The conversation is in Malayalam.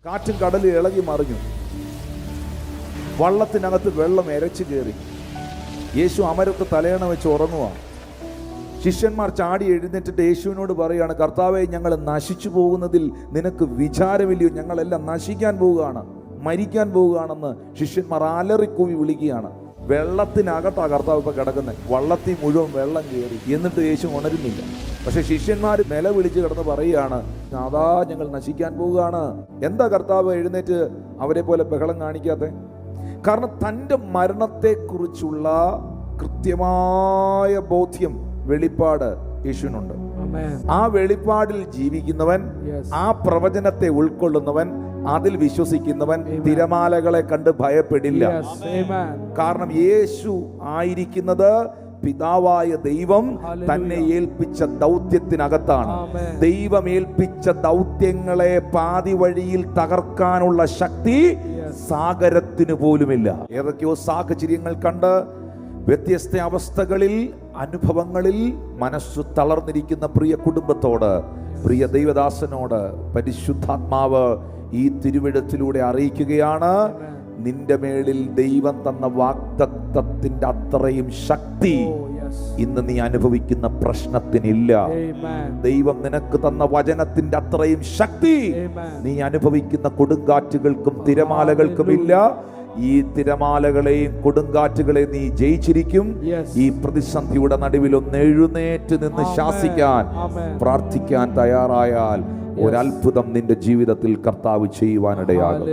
കാറ്റും കടലും ഇളകി മറിഞ്ഞു. വള്ളത്തിനകത്ത് വെള്ളം എരച്ചു കയറി. യേശു അമരത്ത് തലയണ വെച്ച് ഉറങ്ങുക. ശിഷ്യന്മാർ ചാടി എഴുന്നേറ്റിട്ട് യേശുവിനോട് പറയാണ്, കർത്താവേ, ഞങ്ങൾ നശിച്ചു പോകുന്നതിൽ നിനക്ക് വിചാരമില്ലയോ? ഞങ്ങളെല്ലാം നശിക്കാൻ പോവുകയാണ്, മരിക്കാൻ പോവുകയാണെന്ന് ശിഷ്യന്മാർ അലറിക്കൂവി വിളിക്കുകയാണ്. വെള്ളത്തിനകത്താ കർത്താവ് ഇപ്പൊ കിടക്കുന്നത്. വള്ളത്തിൽ മുഴുവൻ വെള്ളം കയറി. എന്നിട്ട് യേശു ഉണരുന്നില്ല. പക്ഷെ ശിഷ്യന്മാർ നിലവിളിച്ച് കിടന്ന് പറയുകയാണ്, അതാ ഞങ്ങൾ നശിക്കാൻ പോവുകയാണ്. എന്താ കർത്താവ് എഴുന്നേറ്റ് അവരെ പോലെ ബഹളം കാണിക്കാത്തെ? കാരണം തൻ്റെ മരണത്തെക്കുറിച്ചുള്ള കൃത്യമായ ബോധ്യം, വെളിപ്പാട് യേശുവിനുണ്ട്. ആ വെളിപ്പാടിൽ ജീവിക്കുന്നവൻ, ആ പ്രവചനത്തെ ഉൾക്കൊള്ളുന്നവൻ, അതിൽ വിശ്വസിക്കുന്നവൻ തിരമാലകളെ കണ്ട് ഭയപ്പെടില്ല. കാരണം യേശു ആയിരിക്കുന്നത് പിതാവായ ദൈവം തന്നെ ഏൽപ്പിച്ച ദൗത്യത്തിനകത്താണ്. ദൈവം ഏൽപ്പിച്ച ദൗത്യങ്ങളെ പാതി വഴിയിൽ തകർക്കാനുള്ള ശക്തി സാഗരത്തിന് പോലുമില്ല. ഏതൊക്കെയോ സാഹചര്യങ്ങൾ കണ്ട് വ്യത്യസ്ത അവസ്ഥകളിൽ, അനുഭവങ്ങളിൽ മനസ്സു തളർന്നിരിക്കുന്ന പ്രിയ കുടുംബത്തോട്, പ്രിയ ദൈവദാസനോട് പരിശുദ്ധാത്മാവ് ഈ തിരുവെഴുത്തിലൂടെ അറിയിക്കുകയാണ്, നിന്റെ മേളിൽ ദൈവം തന്ന വാഗ്ദത്തത്തിന്റെ അത്രയും ശക്തി ഇന്ന് നീ അനുഭവിക്കുന്ന പ്രശ്നത്തിനില്ല. ദൈവം നിനക്ക് തന്ന വചനത്തിന്റെ അത്രയും ശക്തി നീ അനുഭവിക്കുന്ന കൊടുങ്കാറ്റുകൾക്കും തിരമാലകൾക്കും ഇല്ല. ഈ തിരമാലകളെയും കൊടുങ്കാറ്റുകളെ നീ ജയിച്ചിരിക്കും. ഈ പ്രതിസന്ധിയുടെ നടുവിൽ ഒന്ന് എഴുന്നേറ്റ് നിന്ന് ശാസിക്കാൻ, പ്രാർത്ഥിക്കാൻ തയ്യാറായാൽ ഒരത്ഭുതം നിന്റെ ജീവിതത്തിൽ കർത്താവ് ചെയ്യുവാനിടയാകും.